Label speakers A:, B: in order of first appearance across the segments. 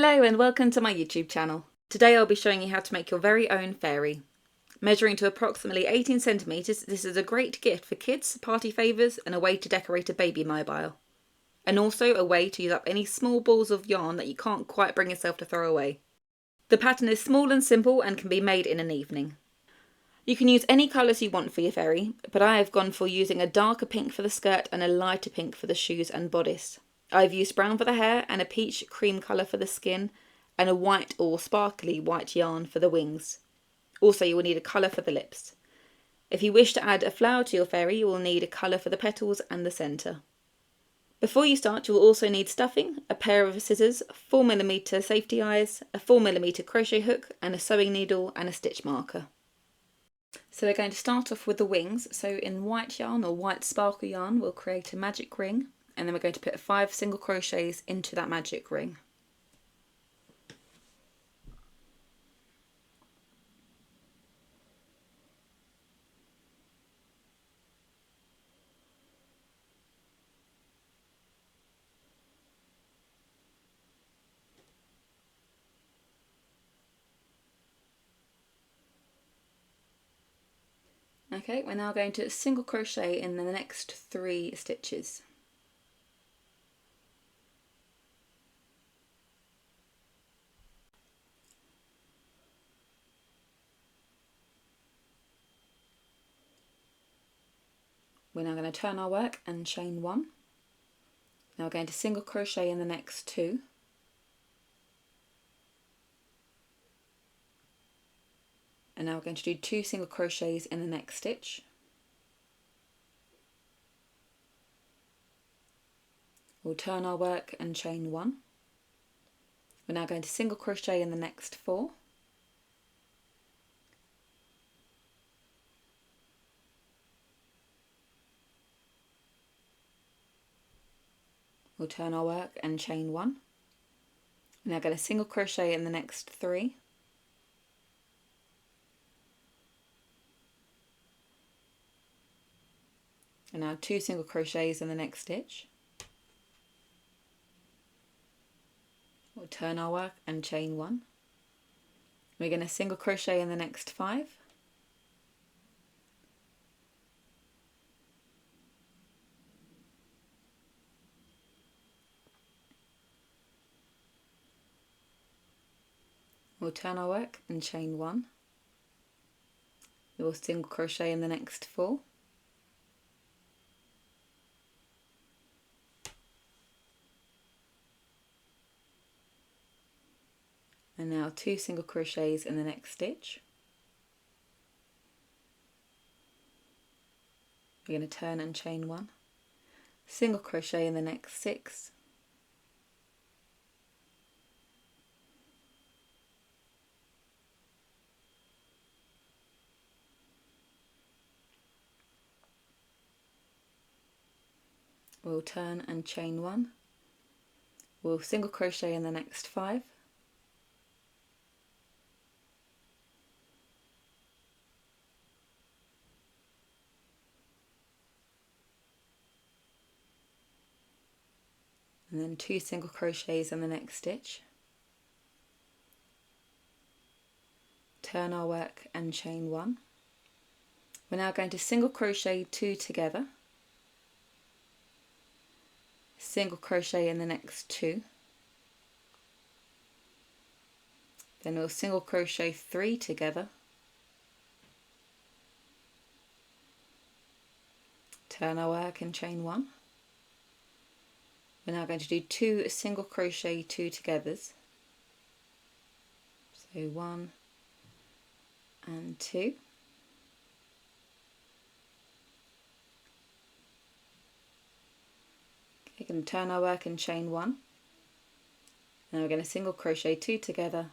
A: Hello and welcome to my YouTube channel. Today I'll be showing you how to make your very own fairy. Measuring to approximately 18 centimetres, this is a great gift for kids, party favours and a way to decorate a baby mobile. And also a way to use up any small balls of yarn that you can't quite bring yourself to throw away. The pattern is small and simple and can be made in an evening. You can use any colours you want for your fairy, but I have gone for using a darker pink for the skirt and a lighter pink for the shoes and bodice. I've used brown for the hair and a peach cream colour for the skin and a white or sparkly white yarn for the wings. Also you will need a colour for the lips. If you wish to add a flower to your fairy, you will need a colour for the petals and the centre. Before you start, you will also need stuffing, a pair of scissors, 4mm safety eyes, a 4mm crochet hook and a sewing needle and a stitch marker. So we're going to start off with the wings. So in white yarn or white sparkle yarn we'll create a magic ring. And then we're going to put 5 single crochets into that magic ring. Okay, we're now going to single crochet in the next 3 stitches. We're now going to turn our work and chain 1. Now we're going to single crochet in the next 2. And now we're going to do 2 single crochets in the next stitch. We'll turn our work and chain 1. We're now going to single crochet in the next 4. We'll turn our work and chain 1. We're now going to single crochet in the next 3. And now 2 single crochets in the next stitch. We'll turn our work and chain 1. We're going to single crochet in the next 5. We'll turn our work and chain 1. We will single crochet in the next 4. And now 2 single crochets in the next stitch. We're going to turn and chain 1. Single crochet in the next 6. We'll turn and chain 1. We'll single crochet in the next 5. And then 2 single crochets in the next stitch. Turn our work and chain 1. We're now going to single crochet 2 together. Single crochet in the next 2. Then we'll single crochet 3 together. Turn our work and chain 1. We're now going to do 2 single crochet 2 togethers. So 1 and 2. We're going to turn our work and chain 1. Then we're going to single crochet 2 together.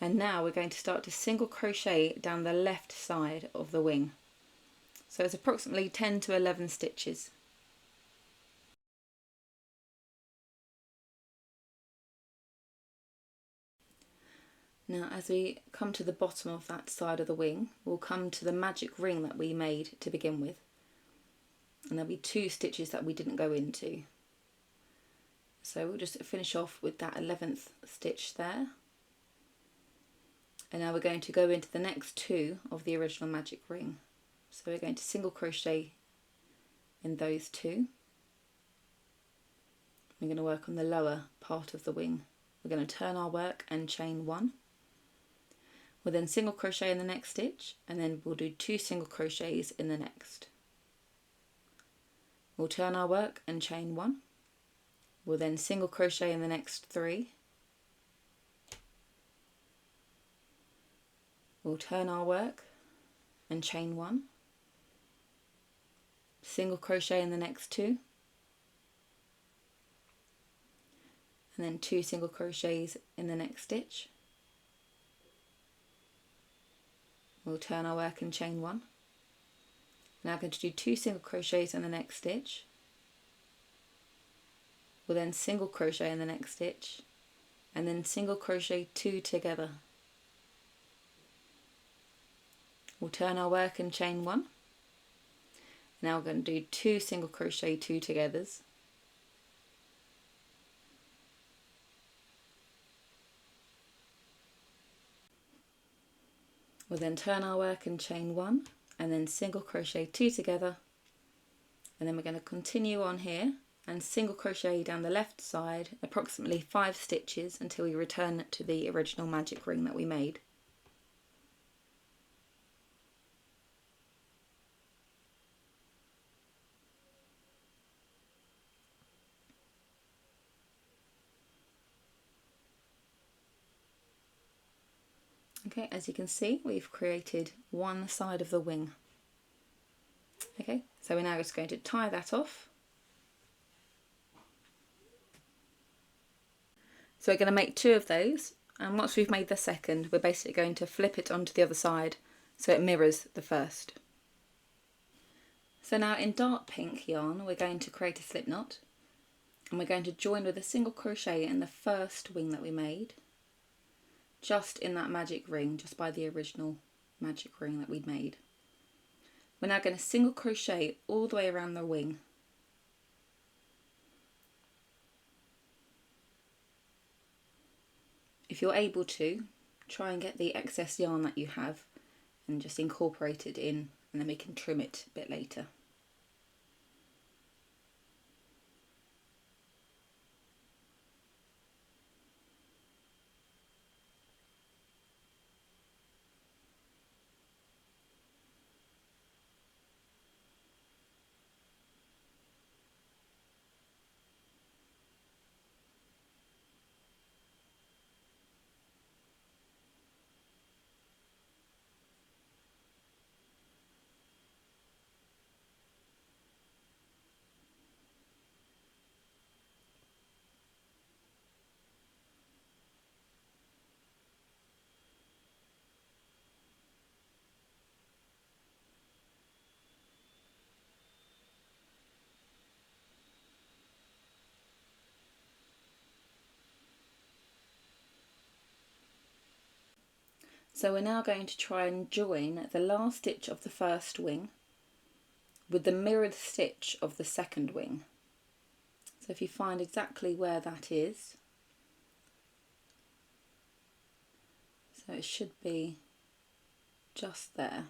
A: And now we're going to start to single crochet down the left side of the wing. So it's approximately 10 to 11 stitches. Now as we come to the bottom of that side of the wing, we'll come to the magic ring that we made to begin with. And there'll be 2 stitches that we didn't go into. So we'll just finish off with that 11th stitch there. And now we're going to go into the next two of the original magic ring. So we're going to single crochet in those two. We're going to work on the lower part of the wing. We're going to turn our work and chain one. We'll then single crochet in the next stitch, and then we'll do 2 single crochets in the next. We'll turn our work and chain one. We'll then single crochet in the next 3. We'll turn our work and chain one. Single crochet in the next 2. And then 2 single crochets in the next stitch. We'll turn our work and chain one. Now I'm going to do 2 single crochets in the next stitch. We'll then single crochet in the next stitch, and then single crochet 2 together. We'll turn our work and chain one. Now we're going to do 2 single crochet 2 togethers. We'll then turn our work and chain one, and then single crochet 2 together, and then we're going to continue on here and single crochet down the left side approximately 5 stitches until we return to the original magic ring that we made. Okay, as you can see, we've created one side of the wing. Okay, so we're now just going to tie that off. So we're going to make 2 of those, and once we've made the second, we're basically going to flip it onto the other side so it mirrors the first. So now in dark pink yarn, we're going to create a slip knot, and we're going to join with a single crochet in the first wing that we made, just in that magic ring, just by the original magic ring that we'd made. We're now going to single crochet all the way around the wing. If you're able to, try and get the excess yarn that you have and just incorporate it in, and then we can trim it a bit later. So we're now going to try and join the last stitch of the first wing with the mirrored stitch of the second wing. So if you find exactly where that is, so it should be just there.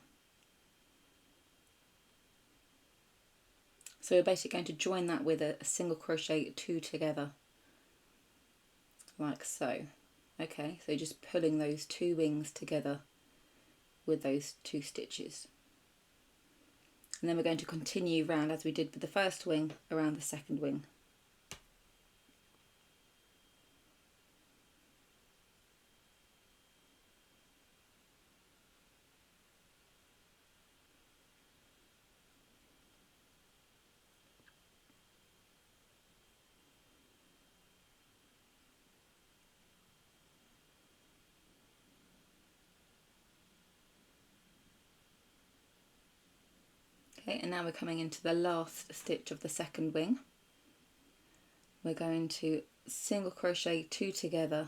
A: So we're basically going to join that with a single crochet 2 together, like so. Okay, so just pulling those 2 wings together with those 2 stitches. And then we're going to continue round as we did with the first wing around the second wing. Okay, and now we're coming into the last stitch of the second wing. We're going to single crochet 2 together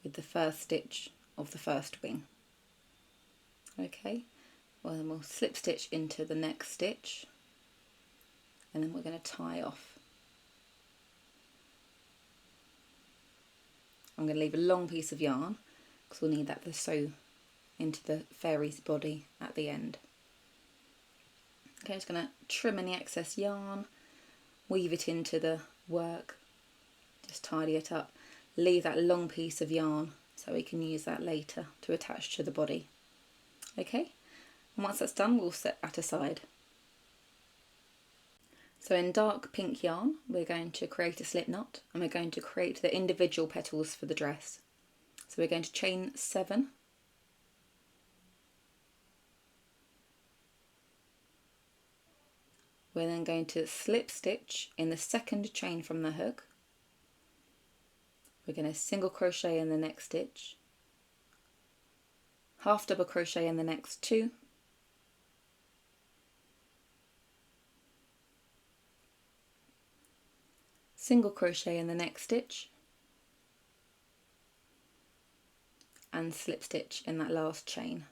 A: with the first stitch of the first wing. Okay, well then we'll slip stitch into the next stitch, and then we're going to tie off. I'm going to leave a long piece of yarn because we'll need that to sew into the fairy's body at the end. Okay, I'm just going to trim any excess yarn, weave it into the work, just tidy it up, leave that long piece of yarn so we can use that later to attach to the body. Okay, and once that's done, we'll set that aside. So in dark pink yarn, we're going to create a slip knot, and we're going to create the individual petals for the dress. So we're going to chain 7. We're then going to slip stitch in the second chain from the hook. We're going to single crochet in the next stitch, half double crochet in the next 2, single crochet in the next stitch, and slip stitch in that last chain.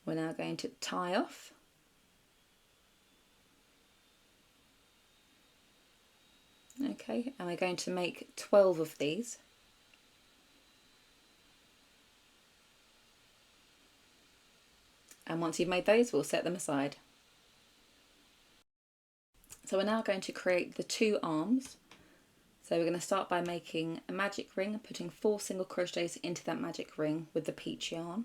A: We're now going to tie off. Okay, and we're going to make 12 of these. And once you've made those, we'll set them aside. So we're now going to create the 2 arms. So we're going to start by making a magic ring, putting 4 single crochets into that magic ring with the peach yarn.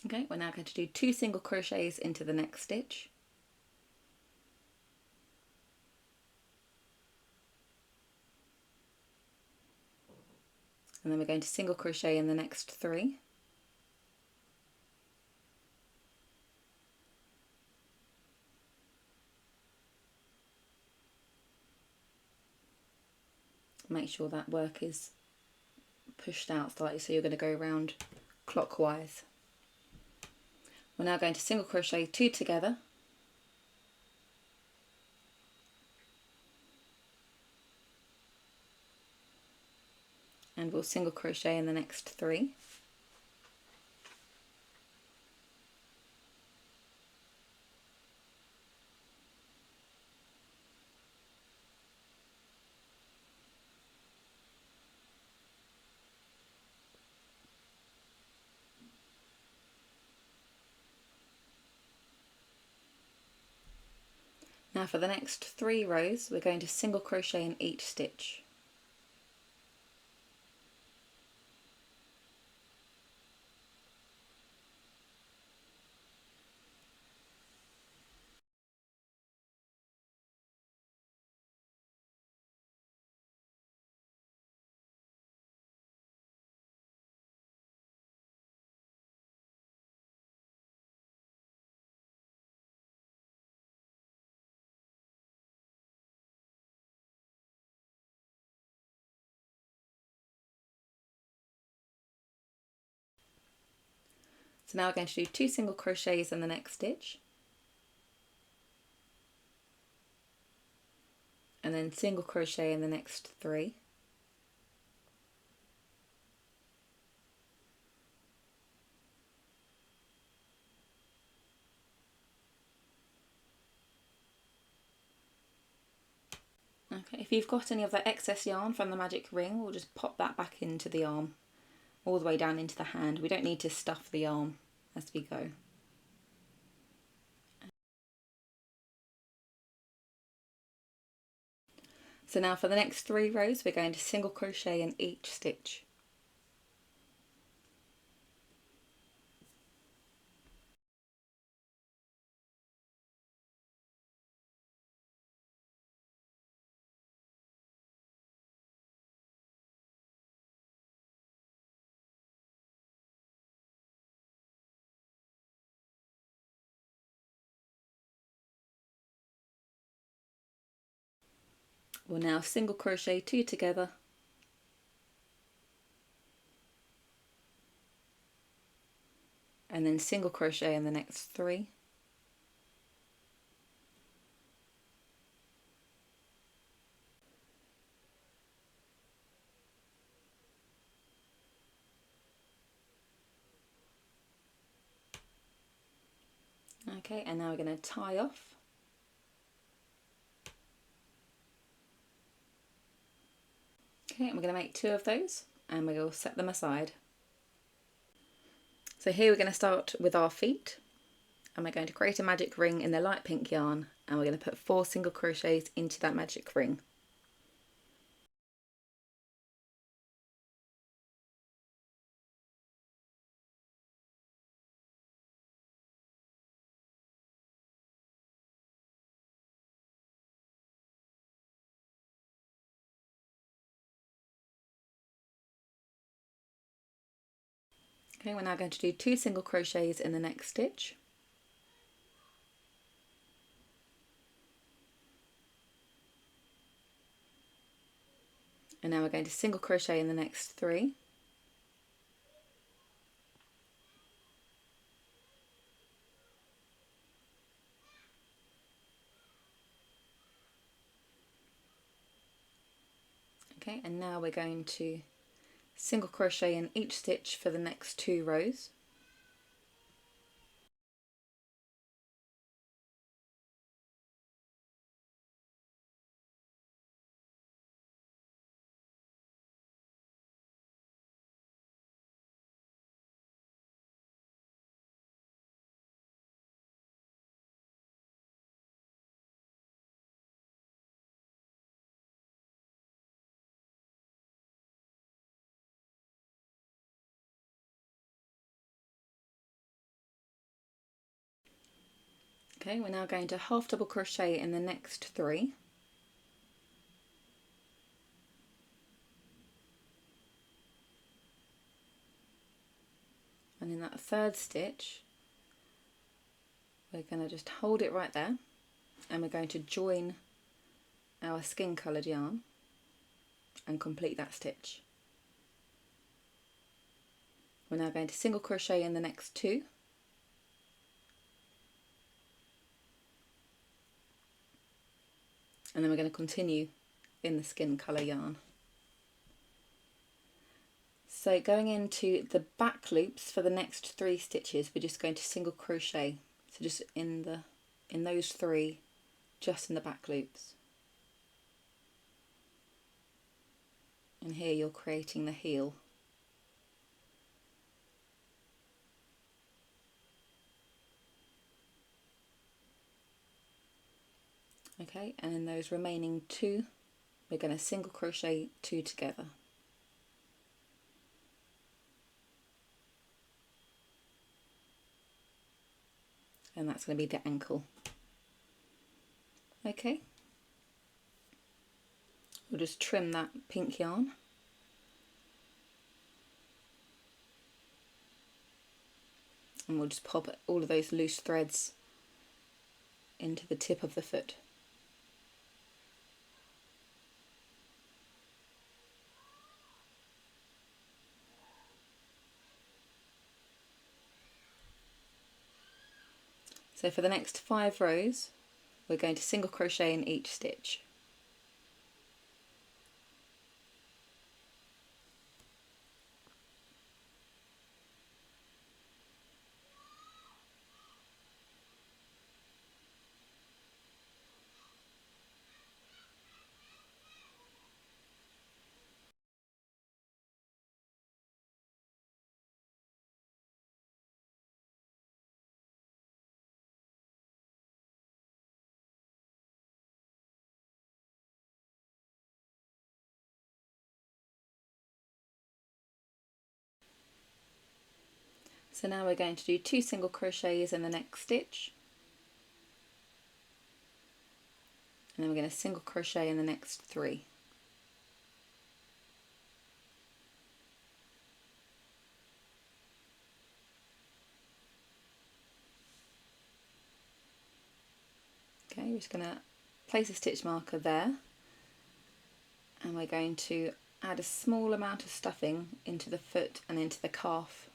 A: Okay, we're now going to do 2 single crochets into the next stitch. And then we're going to single crochet in the next 3. Make sure that work is pushed out slightly, so you're going to go around clockwise. We're now going to single crochet 2 together, and we'll single crochet in the next 3. Now for the next 3 rows, we're going to single crochet in each stitch. So now we're going to do 2 single crochets in the next stitch, and then single crochet in the next 3. Okay, if you've got any of that excess yarn from the magic ring, we'll just pop that back into the arm, all the way down into the hand. We don't need to stuff the arm as we go. So now for the next 3 rows, we're going to single crochet in each stitch. We'll now single crochet 2 together, and then single crochet in the next 3. Okay, and now we're going to tie off. Okay, and we're going to make 2 of those and we'll set them aside. So here we're going to start with our feet, and we're going to create a magic ring in the light pink yarn, and we're going to put 4 single crochets into that magic ring. Okay, we're now going to do 2 single crochets in the next stitch. And now we're going to single crochet in the next 3. Okay, and now we're going to single crochet in each stitch for the next 2 rows. Okay, we're now going to half double crochet in the next 3. And in that 3rd stitch, we're going to just hold it right there, and we're going to join our skin coloured yarn and complete that stitch. We're now going to single crochet in the next 2. And then we're going to continue in the skin colour yarn. So going into the back loops for the next 3 stitches, we're just going to single crochet. So just in those 3, just in the back loops. And here you're creating the heel. Okay, and in those remaining 2, we're going to single crochet 2 together. And that's going to be the ankle. Okay, we'll just trim that pink yarn. And we'll just pop all of those loose threads into the tip of the foot. So for the next 5 rows, we're going to single crochet in each stitch. So now we're going to do 2 single crochets in the next stitch, and then we're going to single crochet in the next 3. Okay, we're just going to place a stitch marker there, and we're going to add a small amount of stuffing into the foot and into the calf.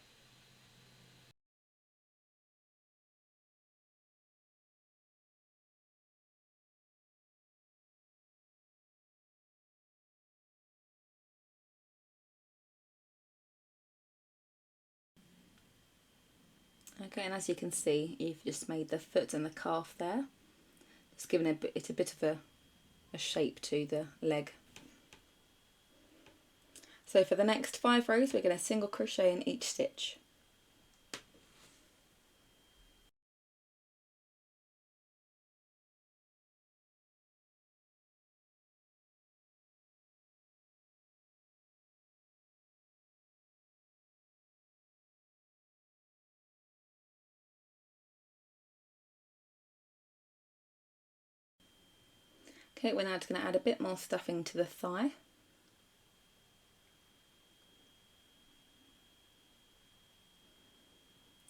A: Okay, and as you can see, you've just made the foot and the calf there. Just giving it a bit of a shape to the leg. So for the next 5 rows, we're going to single crochet in each stitch. Okay, we're now just going to add a bit more stuffing to the thigh.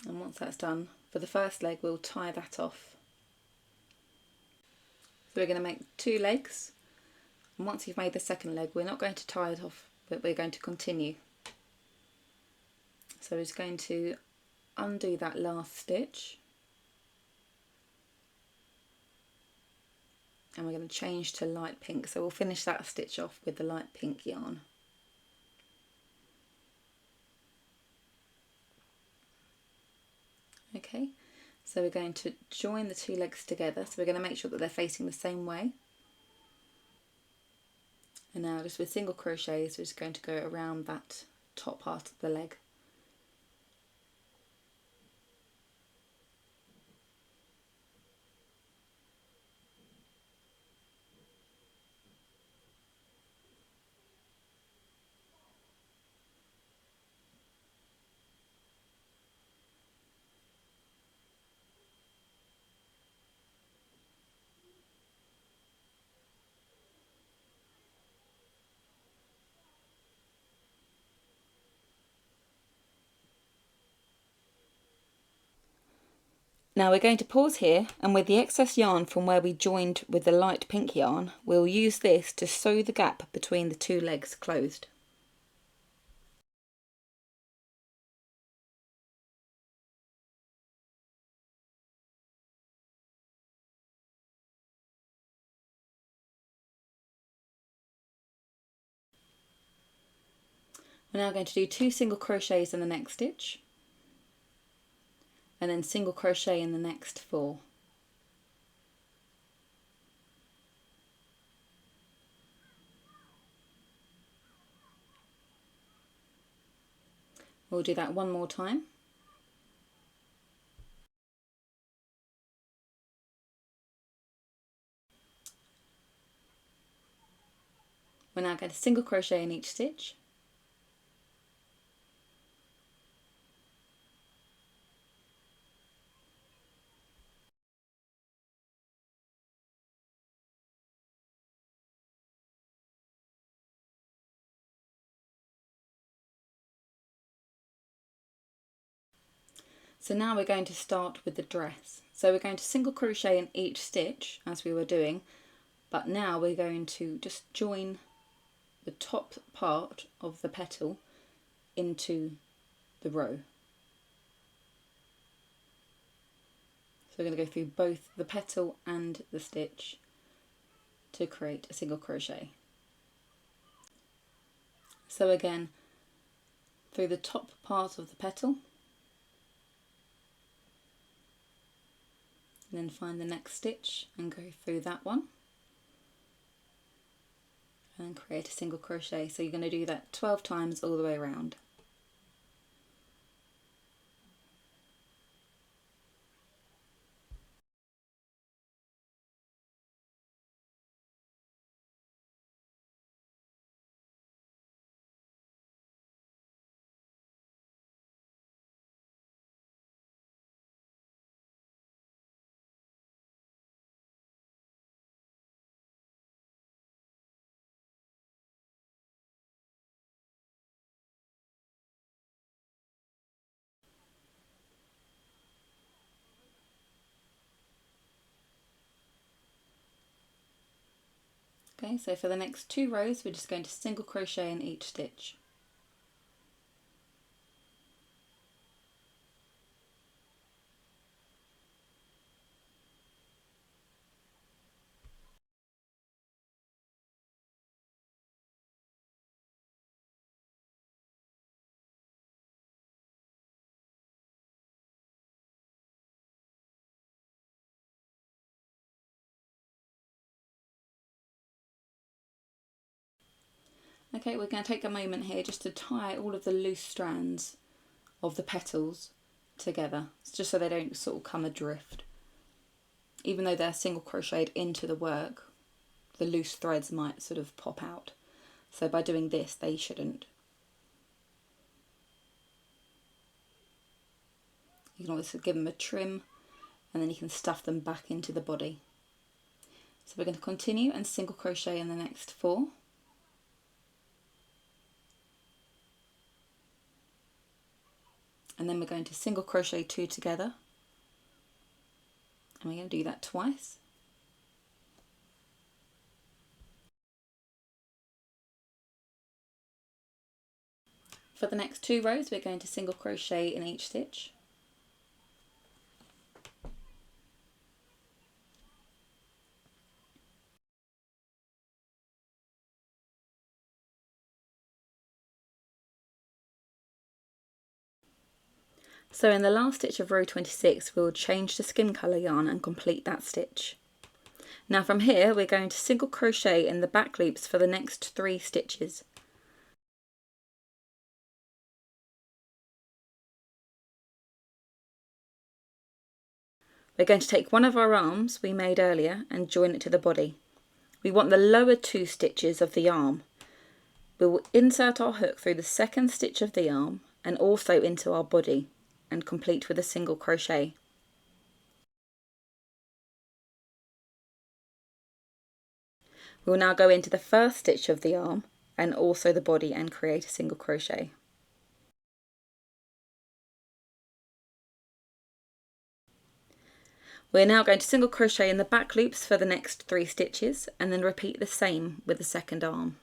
A: And once that's done, for the first leg, we'll tie that off. So we're going to make 2 legs. And once you've made the second leg, we're not going to tie it off, but we're going to continue. So we're just going to undo that last stitch. And we're going to change to light pink. So we'll finish that stitch off with the light pink yarn. Okay, so we're going to join the 2 legs together. So we're going to make sure that they're facing the same way. And now just with single crochets, we're just going to go around that top part of the leg. Now we're going to pause here, and with the excess yarn from where we joined with the light pink yarn, we'll use this to sew the gap between the 2 legs closed. We're now going to do 2 single crochets in the next stitch, and then single crochet in the next 4. We'll do that one more time. We're now going to single crochet in each stitch. So now we're going to start with the dress. So we're going to single crochet in each stitch as we were doing, but now we're going to just join the top part of the petal into the row. So we're going to go through both the petal and the stitch to create a single crochet. So again, through the top part of the petal, and then find the next stitch and go through that one and create a single crochet. So you're going to do that 12 times all the way around. Okay, so for the next 2 rows we're just going to single crochet in each stitch. Okay, we're going to take a moment here just to tie all of the loose strands of the petals together, just so they don't sort of come adrift. Even though they're single crocheted into the work, the loose threads might sort of pop out. So by doing this, they shouldn't. You can always give them a trim, and then you can stuff them back into the body. So we're going to continue and single crochet in the next 4. And then we're going to single crochet 2 together. And we're going to do that twice. For the next 2 rows, we're going to single crochet in each stitch. So in the last stitch of row 26, we'll change to skin colour yarn and complete that stitch. Now from here, we're going to single crochet in the back loops for the next 3 stitches. We're going to take one of our arms we made earlier and join it to the body. We want the lower 2 stitches of the arm. We will insert our hook through the second stitch of the arm and also into our body and complete with a single crochet. We will now go into the first stitch of the arm and also the body and create a single crochet. We're now going to single crochet in the back loops for the next 3 stitches and then repeat the same with the second arm.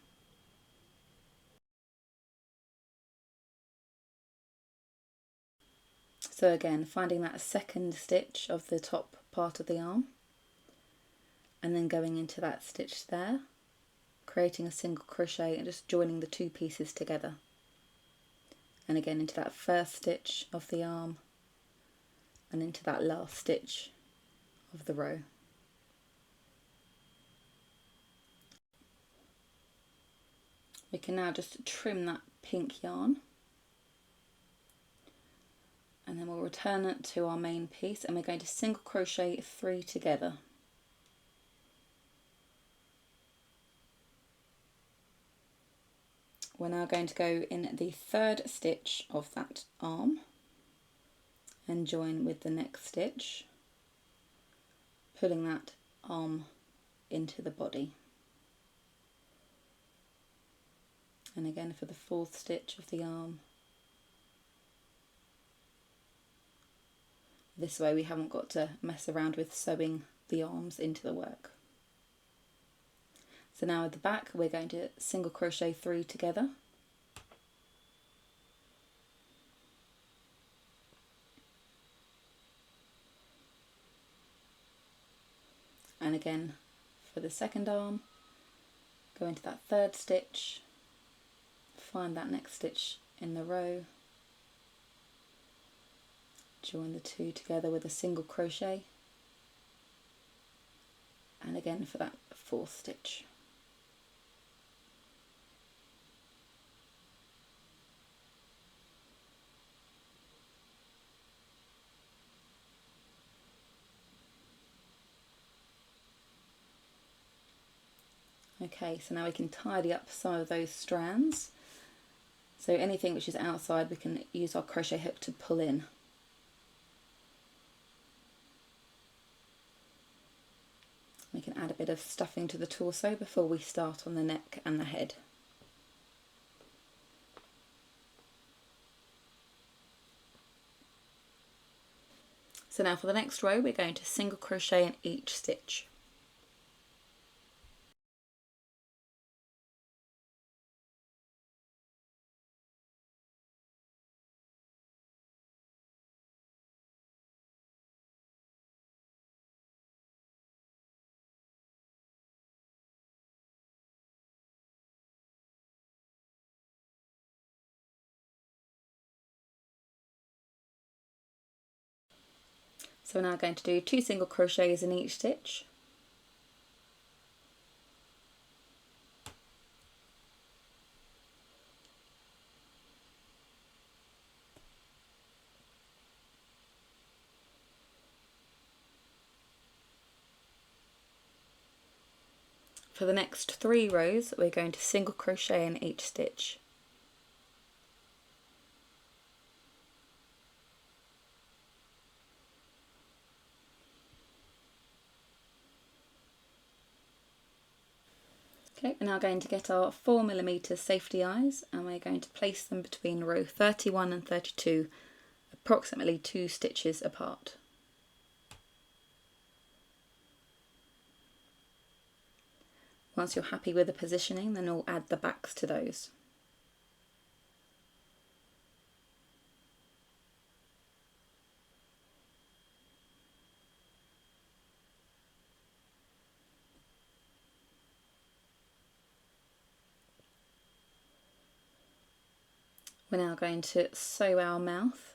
A: So again, finding that second stitch of the top part of the arm and then going into that stitch there, creating a single crochet and just joining the 2 pieces together. And again into that first stitch of the arm and into that last stitch of the row. We can now just trim that pink yarn and then we'll return it to our main piece and we're going to single crochet 3 together. We're now going to go in the 3rd stitch of that arm and join with the next stitch, pulling that arm into the body. And again for the 4th stitch of the arm. This way we haven't got to mess around with sewing the arms into the work. So now at the back we're going to single crochet 3 together. And again for the second arm, go into that 3rd stitch, find that next stitch in the row, join the 2 together with a single crochet, and again for that 4th stitch. Okay, so now we can tidy up some of those strands. So anything which is outside we can use our crochet hook to pull in. We can add a bit of stuffing to the torso before we start on the neck and the head. So now for the next row we're going to single crochet in each stitch. So we're now going to do 2 single crochets in each stitch. For the next 3 rows, we're going to single crochet in each stitch. Okay, we're now going to get our 4mm safety eyes, and we're going to place them between row 31 and 32, approximately 2 stitches apart. Once you're happy with the positioning, then we'll add the backs to those. We're now going to sew our mouth.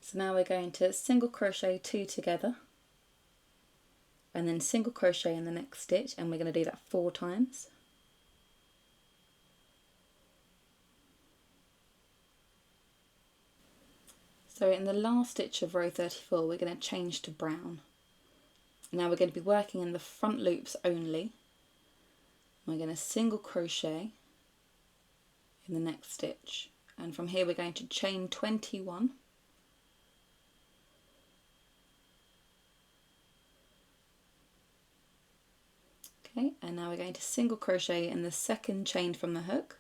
A: So now we're going to single crochet 2 together, and then single crochet in the next stitch, and we're going to do that 4 times. So in the last stitch of row 34, we're going to change to brown. Now we're going to be working in the front loops only. We're going to single crochet in the next stitch, and from here we're going to chain 21. Okay, and now we're going to single crochet in the second chain from the hook,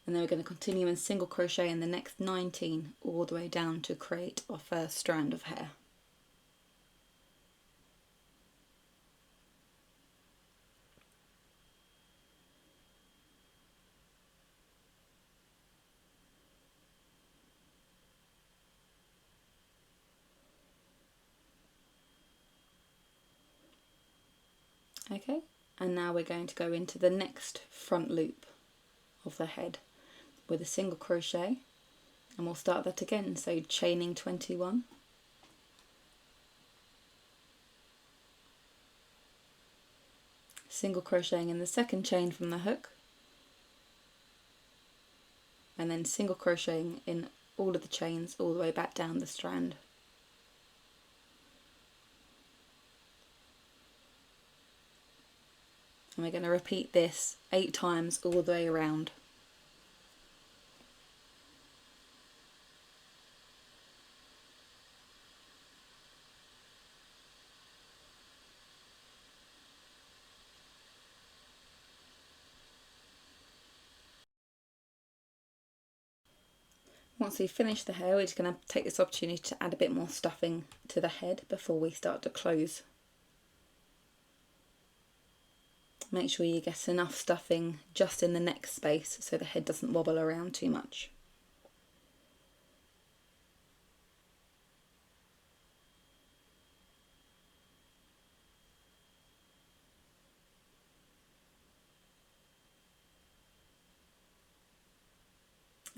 A: and then we're going to continue and single crochet in the next 19 all the way down to create our first strand of hair. Okay, and now we're going to go into the next front loop of the head with a single crochet, and we'll start that again, so chaining 21, single crocheting in the second chain from the hook, and then single crocheting in all of the chains all the way back down the strand. And we're going to repeat this 8 times all the way around. Once we've finished the hair, we're just going to take this opportunity to add a bit more stuffing to the head before we start to close. Make sure you get enough stuffing just in the neck space so the head doesn't wobble around too much.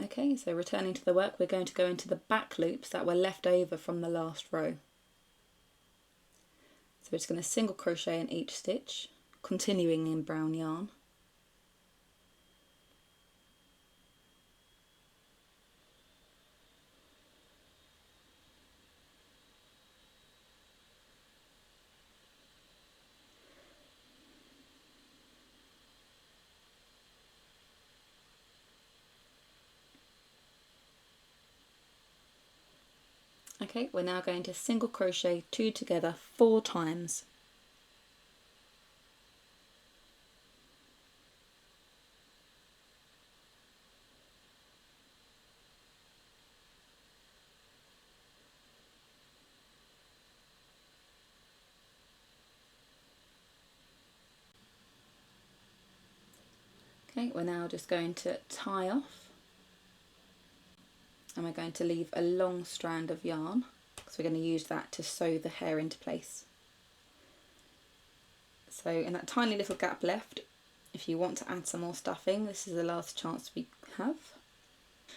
A: Okay, so returning to the work, we're going to go into the back loops that were left over from the last row. So we're just going to single crochet in each stitch, continuing in brown yarn. Okay, we're now going to single crochet 2 together 4 times. Okay, we're now just going to tie off, and we're going to leave a long strand of yarn, because we're going to use that to sew the hair into place. So in that tiny little gap left, if you want to add some more stuffing, this is the last chance we have.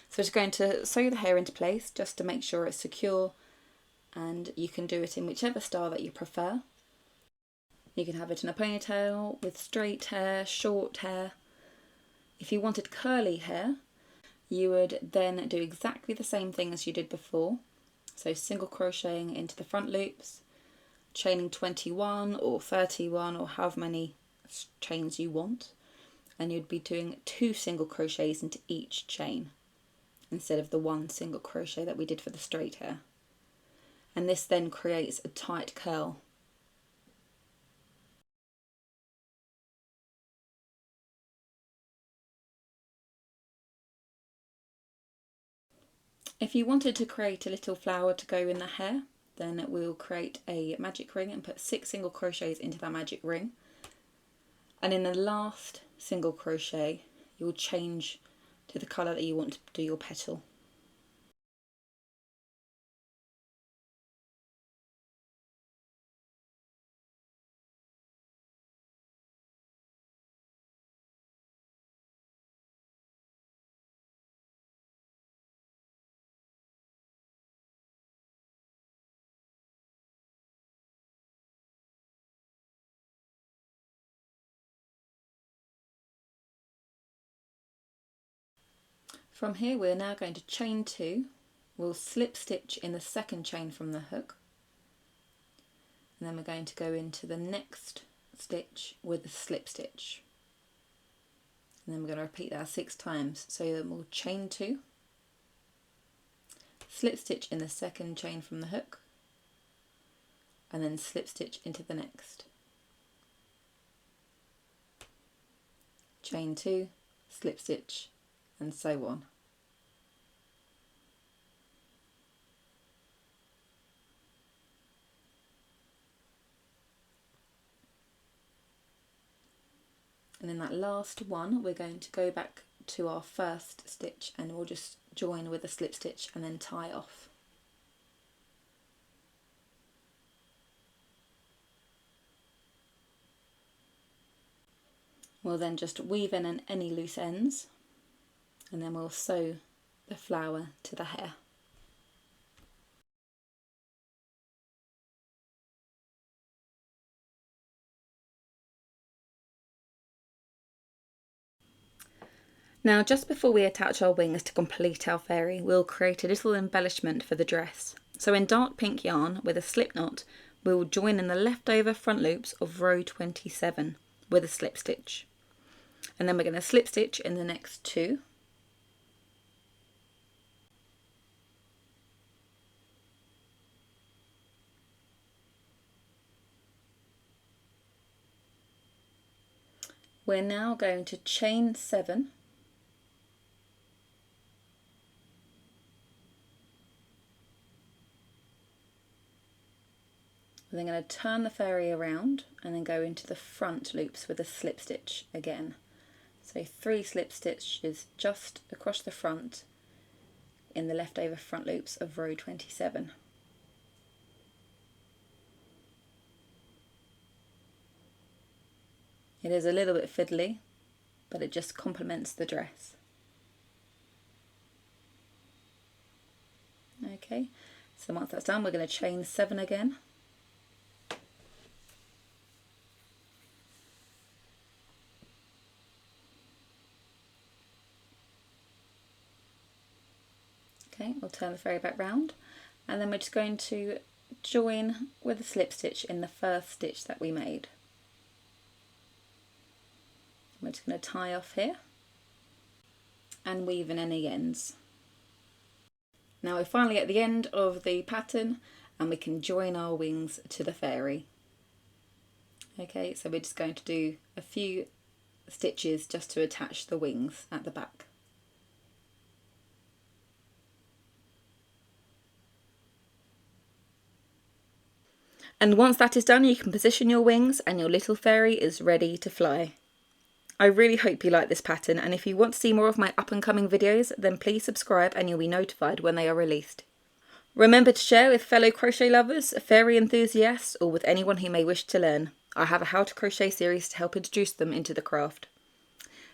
A: So just going to sew the hair into place just to make sure it's secure, and you can do it in whichever style that you prefer. You can have it in a ponytail, with straight hair, short hair. If you wanted curly hair, you would then do exactly the same thing as you did before. So single crocheting into the front loops, chaining 21 or 31 or however many chains you want, and you'd be doing 2 single crochets into each chain instead of the 1 single crochet that we did for the straight hair. And this then creates a tight curl. If you wanted to create a little flower to go in the hair, then we'll create a magic ring and put 6 single crochets into that magic ring. And in the last single crochet, you'll change to the colour that you want to do your petal. From here we're now going to chain 2, we'll slip stitch in the second chain from the hook, and then we're going to go into the next stitch with a slip stitch, and then we're going to repeat that 6 times. So then we'll chain 2, slip stitch in the second chain from the hook, and then slip stitch into the next, chain 2, slip stitch, and so on. And in that last one we're going to go back to our first stitch and we'll just join with a slip stitch and then tie off. We'll then just weave in any loose ends, and then we'll sew the flower to the hair. Now just before we attach our wings to complete our fairy, we'll create a little embellishment for the dress. So in dark pink yarn with a slip knot, we will join in the leftover front loops of row 27 with a slip stitch. And then we're going to slip stitch in the next 2. We're now going to chain 7 and then going to turn the fairy around and then go into the front loops with a slip stitch again. So 3 slip stitches just across the front in the leftover front loops of row 27. It is a little bit fiddly, but it just complements the dress. Okay, so once that's done, we're going to chain 7 again. Okay, we'll turn the fairy back round, and then we're just going to join with a slip stitch in the first stitch that we made. We're just going to tie off here and weave in any ends. Now we're finally at the end of the pattern and we can join our wings to the fairy. Okay, so we're just going to do a few stitches just to attach the wings at the back. And once that is done, you can position your wings and your little fairy is ready to fly. I really hope you like this pattern, and if you want to see more of my up and coming videos, then please subscribe and you'll be notified when they are released. Remember to share with fellow crochet lovers, fairy enthusiasts, or with anyone who may wish to learn. I have a how to crochet series to help introduce them into the craft.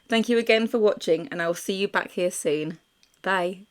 A: Thank you again for watching, and I will see you back here soon. Bye.